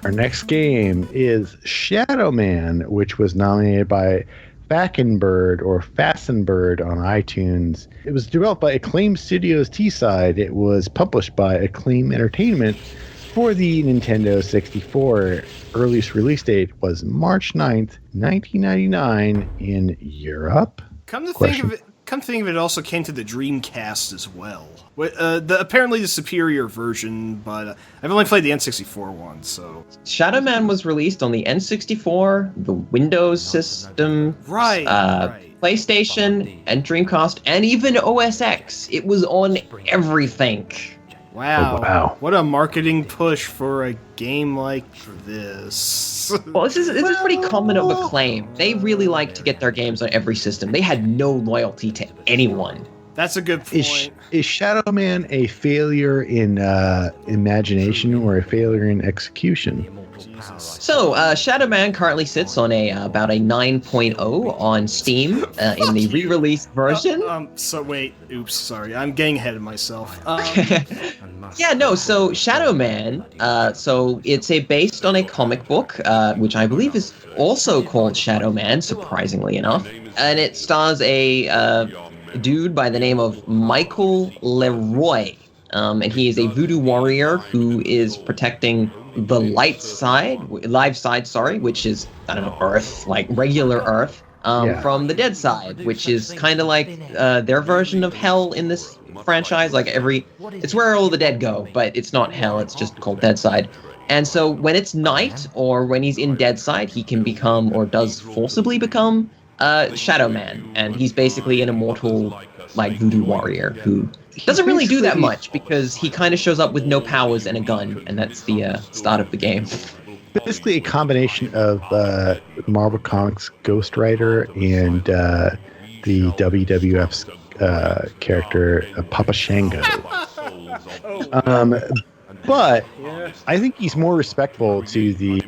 Our next game is Shadow Man, which was nominated by Fastenbird on iTunes. It was developed by Acclaim Studios T-Side. It was published by Acclaim Entertainment for the Nintendo 64. Earliest release date was March 9th, 1999 in Europe. Come to think of it, it also came to the Dreamcast as well. Apparently the superior version, but I've only played the N64 one, so... Shadow Man was released on the N64, the Windows system, PlayStation, and Dreamcast, and even OS X. It was on everything. Wow. Oh, wow. What a marketing push for a game like this. Well, this is pretty common of Acclaim. They really like to get their games on every system. They had no loyalty to anyone. That's a good point. Is Shadow Man a failure in imagination or a failure in execution? So, Shadow Man currently sits on about a 9.0 on Steam in the re-released version. Oops, sorry, I'm getting ahead of myself. So Shadow Man, so it's based on a comic book, which I believe is also called Shadow Man, surprisingly enough, and it stars a dude by the name of Michael Leroy, and he is a voodoo warrior who is protecting the live side, which is, I don't know, Earth, like regular Earth, from the dead side, which is kind of like their version of hell in this franchise. It's where all the dead go, but it's not hell, it's just called dead side. And so when it's night, or when he's in dead side, he can become, or does forcibly become, Shadow Man, and he's basically an immortal, like, voodoo warrior who doesn't really do that much because he kind of shows up with no powers and a gun, and that's the start of the game. Basically a combination of Marvel Comics Ghost Rider and the WWF's character Papa Shango. But I think he's more respectful to the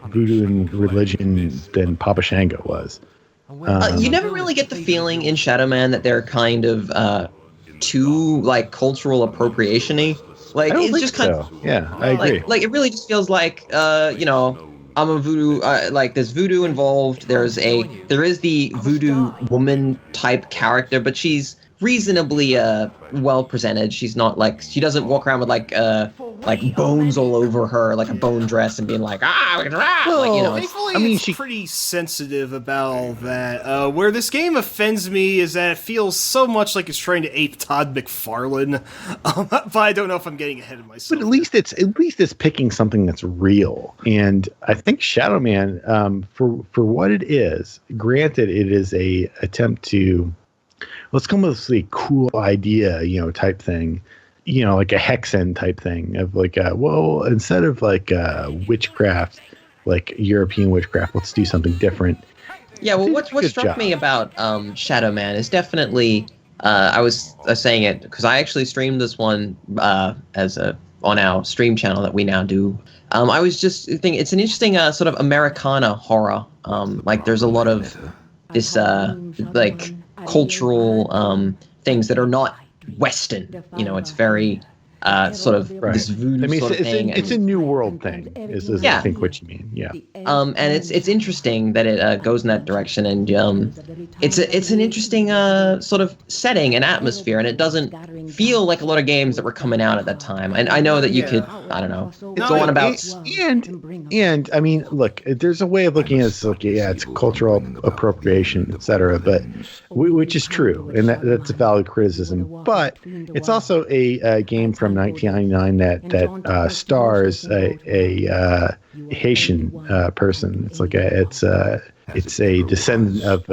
voodoo and religion than Papa Shango was. You never really get the feeling in Shadow Man that they're kind of too, like, cultural appropriation-y. Like, I don't it's think just kind so. of, Yeah, I agree. Like it really just feels like, I'm a voodoo, like, there's voodoo involved. There is the voodoo woman type character, but she's reasonably well presented. She's not like, she doesn't walk around with like bones all over her, like a bone dress, and being like, she's pretty sensitive about all that. Where this game offends me is that it feels so much like it's trying to ape Todd McFarlane, but I don't know if I'm getting ahead of myself. But at least it's picking something that's real, and I think Shadow Man, for what it is, granted, it is a attempt to, let's come up with a cool idea, type thing, like a hexen type thing of like, instead of like witchcraft, like European witchcraft, let's do something different. Yeah, well, what struck me about Shadow Man is definitely, I was saying it because I actually streamed this one on our stream channel that we now do. I was just thinking it's an interesting sort of Americana horror. Like there's a lot of this like cultural things that are not Western. It's very sort of this voodoo sort of thing. It's a new world thing, is I think what you mean. Yeah. And it's interesting that it goes in that direction, and it's an interesting sort of setting and atmosphere, and it doesn't feel like a lot of games that were coming out at that time. And I know that you could, I don't know, go on about. And I mean, look, there's a way of looking at it. Like, it's cultural appropriation, etc. But which is true, and that's a valid criticism. But it's also a game from 1999 that stars a Haitian person. It's like it's a descendant of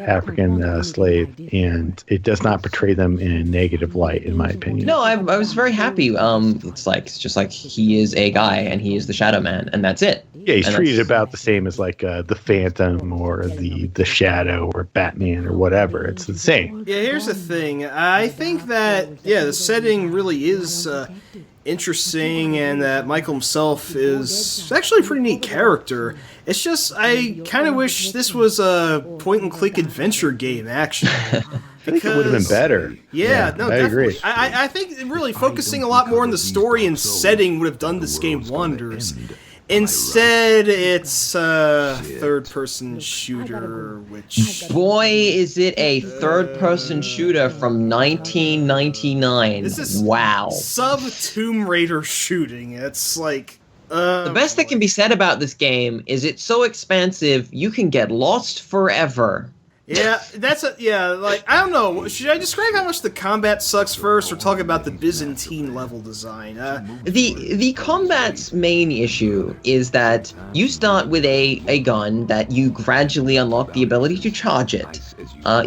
African slave, and it does not portray them in a negative light, in my opinion. No, I was very happy. It's just like he is a guy, and he is the Shadow Man, and that's it. Yeah, he's treated about the same as like the Phantom or the Shadow or Batman or whatever. It's the same. Yeah, here's the thing. I think that the setting really is interesting, and that Michael himself is actually a pretty neat character. It's just, I kind of wish this was a point-and-click adventure game, actually. I think it would have been better. Yeah, no, I definitely. agree. I think really focusing a lot more on the story and setting would have done this game wonders. Instead, it's a third-person shooter, which... Boy, is it a third-person shooter from 1999. This is wow. sub-Tomb Raider shooting. It's like... the best that can be said about this game is it's so expansive, you can get lost forever. Yeah, like, I don't know, should I describe how much the combat sucks first, or talk about the Byzantine level design? The combat's main issue is that you start with a gun that you gradually unlock the ability to charge it.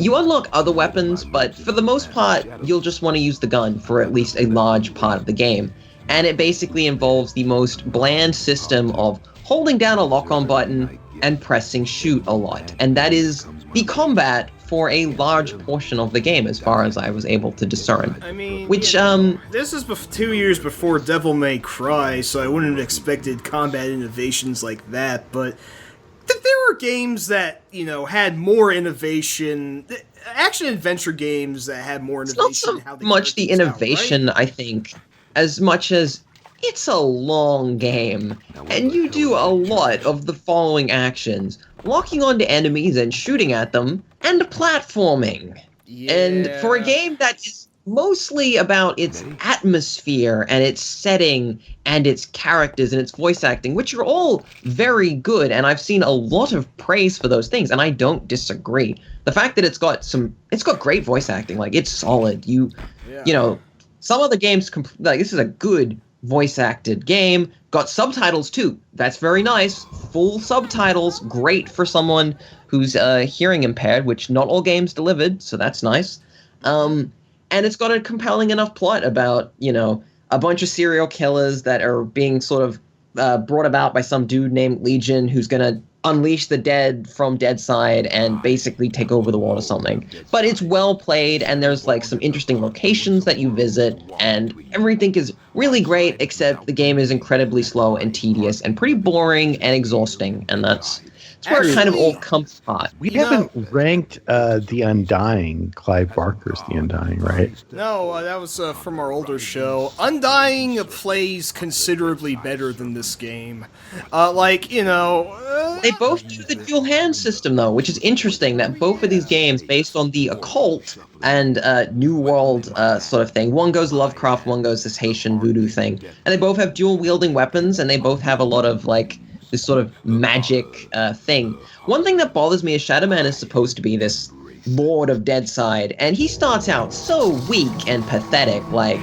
You unlock other weapons, but for the most part, you'll just want to use the gun for at least a large part of the game. And it basically involves the most bland system of holding down a lock-on button and pressing shoot a lot. And that is the combat for a large portion of the game, as far as I was able to discern. I mean, which, this is 2 years before Devil May Cry, so I wouldn't have expected combat innovations like that, but there were games that, had more innovation, action-adventure games that had more innovation. It's not so much the innovation, I think, as much as it's a long game, and you do a lot of the following actions: locking onto enemies and shooting at them, and platforming. Yeah. And for a game that is mostly about its atmosphere and its setting and its characters and its voice acting, which are all very good, and I've seen a lot of praise for those things, and I don't disagree. The fact that it's got great voice acting, like, it's solid. Some other games, like, this is a good voice-acted game. Got subtitles, too. That's very nice. Full subtitles, great for someone who's hearing impaired, which not all games delivered, so that's nice. And it's got a compelling enough plot about, a bunch of serial killers that are being sort of brought about by some dude named Legion who's going to unleash the dead from Deadside and basically take over the world or something. But it's well played, and there's like some interesting locations that you visit, and everything is really great, except the game is incredibly slow and tedious and pretty boring and exhausting, and that's where it kind of all comes apart. We haven't ranked The Undying, Clive Barker's The Undying, right? No, that was from our older show. Undying plays considerably better than this game. They both do the dual hand system, though, which is interesting, that both of these games, based on the occult and New World sort of thing, one goes Lovecraft, one goes this Haitian voodoo thing, and they both have dual-wielding weapons, and they both have a lot of, like, this sort of magic thing. One thing that bothers me is Shadow Man is supposed to be this lord of Deadside, and he starts out so weak and pathetic. Like,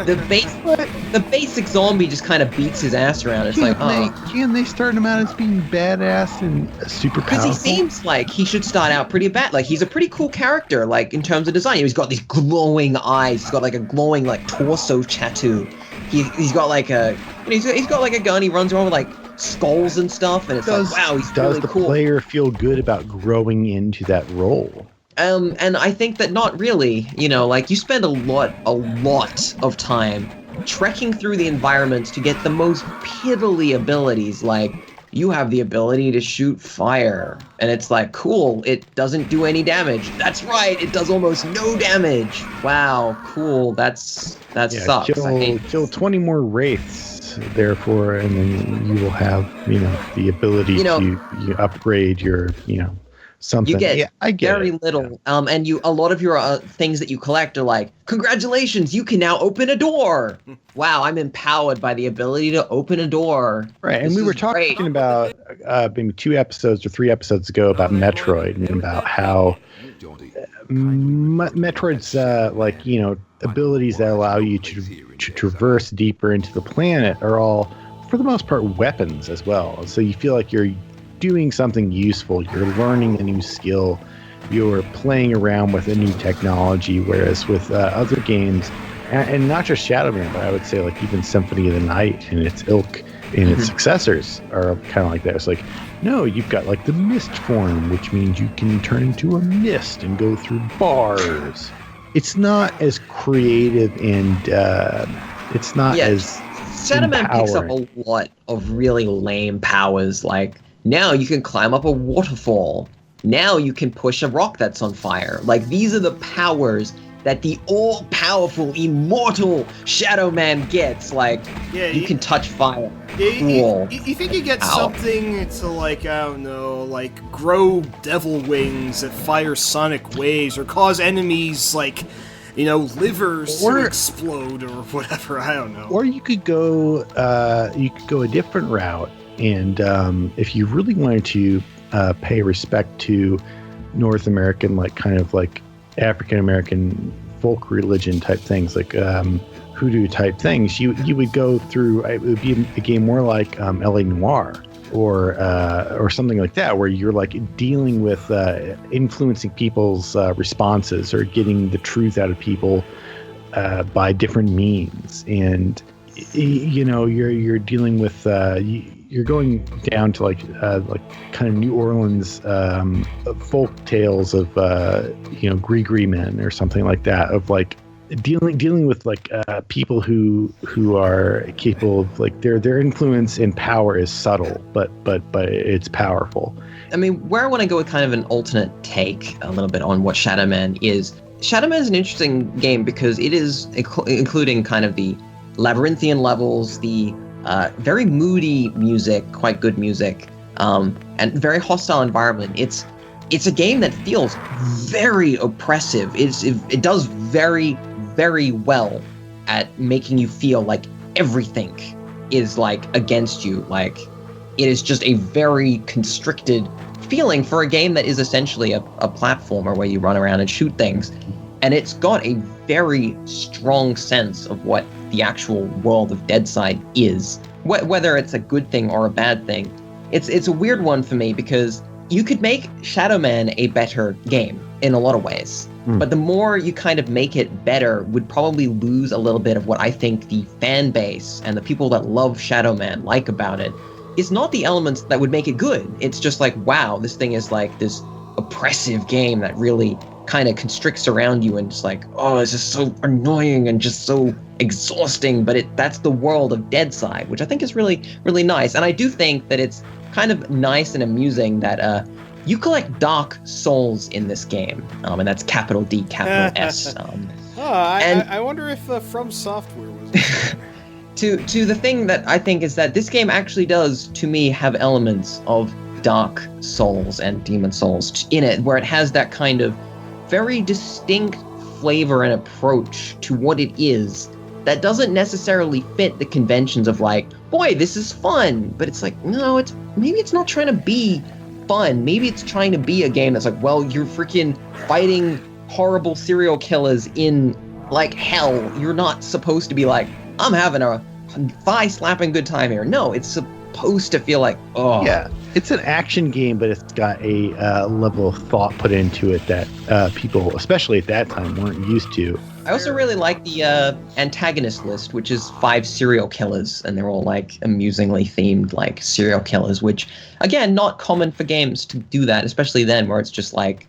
the basic zombie just kind of beats his ass around. It's Can they start him out as being badass and super powerful? Because he seems like he should start out pretty bad. Like, he's a pretty cool character, like, in terms of design. He's got these glowing eyes. He's got, like, a glowing, like, torso tattoo. He's got, like, he's got, like, a gun. He runs around with, like, skulls and stuff, and it's like, wow, he's really cool. Does the player feel good about growing into that role? And I think that not really. Like, you spend a lot of time trekking through the environments to get the most piddly abilities. Like, you have the ability to shoot fire, and it's like, cool, it doesn't do any damage. That's right, it does almost no damage. Wow, cool, that sucks. Kill 20 more wraiths, therefore, and then you will have, the ability to upgrade your, something. You get I get very little, and a lot of your things that you collect are like, congratulations, you can now open a door. Wow, I'm empowered by the ability to open a door. Right, and we were talking about maybe 2 episodes or 3 episodes ago about Metroid, and about how Metroid's abilities that allow you to traverse deeper into the planet are all, for the most part, weapons as well. So you feel like you're doing something useful, you're learning a new skill, you're playing around with a new technology, whereas with other games, and not just Shadow Man, but I would say like even Symphony of the Night and its ilk and its successors are kind of like that. It's like, no, you've got like the mist form, which means you can turn into a mist and go through bars. It's not as creative, and it's not as Shadow Man picks up a lot of really lame powers. Like, now you can climb up a waterfall. now you can push a rock that's on fire. Like, these are the powers that the all-powerful, immortal Shadow Man gets. Like, you can touch fire. Cool. You think you get something to, like, I don't know, like, grow devil wings that fire sonic waves, or cause enemies, like, you know, livers to explode, or whatever, I don't know. Or you could go a different route, and if you really wanted to pay respect to North American, like, kind of like African American folk religion type things, like hoodoo type things, you would go through. It would be a game more like LA Noire or something like that, where you're like dealing with influencing people's responses or getting the truth out of people by different means, and you know you're dealing with. You're going down to like kind of New Orleans folk tales of Gree men or something like that, of like dealing with like people who are capable of, like, their influence and power is subtle, but it's powerful. I mean, where I want to go with kind of an alternate take a little bit on what Shadow Man is. Shadow Man is an interesting game because it is including kind of the labyrinthian levels, the very moody music, quite good music, and very hostile environment. It's a game that feels very oppressive. It does very, very well at making you feel like everything is like against you. Like, it is just a very constricted feeling for a game that is essentially a platformer where you run around and shoot things. And it's got a very strong sense of what the actual world of Deadside is, whether it's a good thing or a bad thing. It's a weird one for me because you could make Shadow Man a better game in a lot of ways, but the more you kind of make it better would probably lose a little bit of what I think the fan base and the people that love Shadow Man like about it. It's not the elements that would make it good. It's just like, wow, this thing is like this oppressive game that really kind of constricts around you and just like, oh, it's just so annoying and just so exhausting, but that's the world of Deadside, which I think is really, really nice. And I do think that it's kind of nice and amusing that you collect dark souls in this game, and that's capital D, capital S. I wonder if From Software was to the thing that I think is that this game actually does, to me, have elements of Dark Souls and Demon Souls in it, where it has that kind of very distinct flavor and approach to what it is that doesn't necessarily fit the conventions of like, boy, this is fun, but it's like, no, maybe it's not trying to be fun. Maybe it's trying to be a game that's like, well, you're freaking fighting horrible serial killers in like hell. You're not supposed to be like, I'm having a thigh-slapping good time here. No, it's supposed to feel like, oh. Yeah, it's an action game, but it's got a level of thought put into it that people, especially at that time, weren't used to. I also really like the antagonist list, which is 5 serial killers, and they're all like amusingly themed like serial killers, which, again, not common for games to do that, especially then, where it's just like,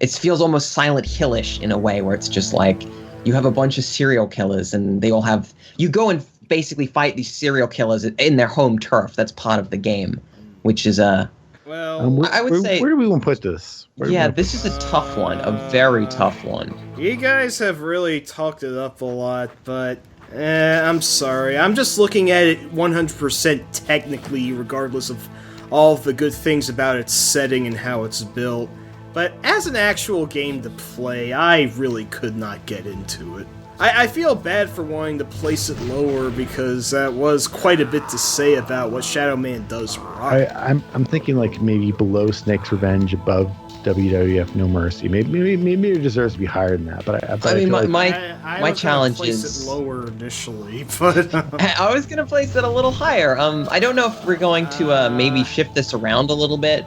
it feels almost Silent Hill-ish in a way, where it's just like, you have a bunch of serial killers, and they all have, you go and basically fight these serial killers in their home turf. That's part of the game, which is well, I would say, where do we want to put this? This is a tough one, a very tough one. You guys have really talked it up a lot, but I'm sorry. I'm just looking at it 100% technically, regardless of all of the good things about its setting and how it's built. But as an actual game to play, I really could not get into it. I feel bad for wanting to place it lower because that was quite a bit to say about what Shadow Man does right. I'm thinking like maybe below Snake's Revenge, above WWF No Mercy. Maybe it deserves to be higher than that. But I mean, I my was challenge place is it lower initially, but I was gonna place it a little higher. I don't know if we're going to maybe shift this around a little bit,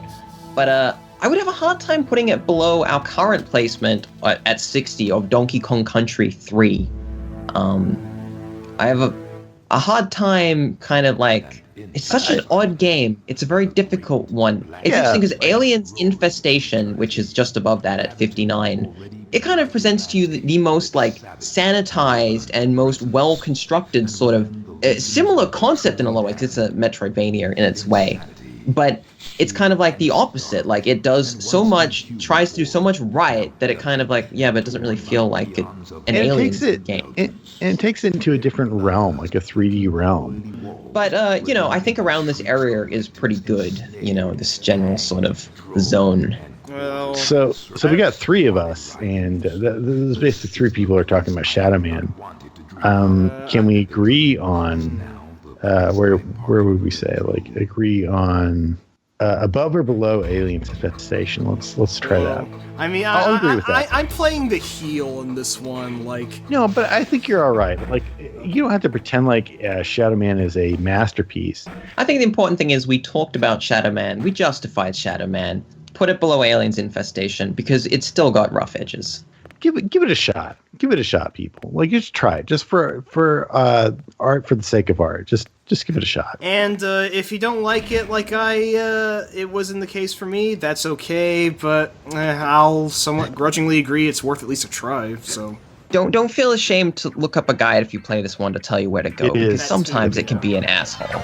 but I would have a hard time putting it below our current placement at 60 of Donkey Kong Country 3. I have a hard time kind of like, it's such an odd game. It's a very difficult one. It's interesting because Aliens Infestation, which is just above that at 59, it kind of presents to you the most like sanitized and most well-constructed sort of similar concept in a lot of ways. It's a Metroidvania in its way, but it's kind of like the opposite. Like it does so much, tries to do so much right that it kind of like, yeah, but it doesn't really feel like an alien game. And it takes it into a different realm, like a 3D realm. But, I think around this area is pretty good, this general sort of zone. Well, so we got three of us, and this is basically three people are talking about Shadow Man. Can we agree on where would we say, like, agree on above or below alien infestation? Let's try that. I mean, I'll agree with that. I'm playing the heel in this one, like. No, but I think you're all right. Like, you don't have to pretend like Shadow Man is a masterpiece. I think the important thing is we talked about Shadow Man. We justified Shadow Man. Put it below aliens infestation because it's still got rough edges. Give it a shot. Give it a shot, people. Like, just try it. Just for art, for the sake of art. Just give it a shot. And if you don't like it, like it was in the case for me, that's okay. But I'll somewhat grudgingly agree it's worth at least a try. So don't feel ashamed to look up a guide if you play this one to tell you where to go. Because sometimes it can be an asshole.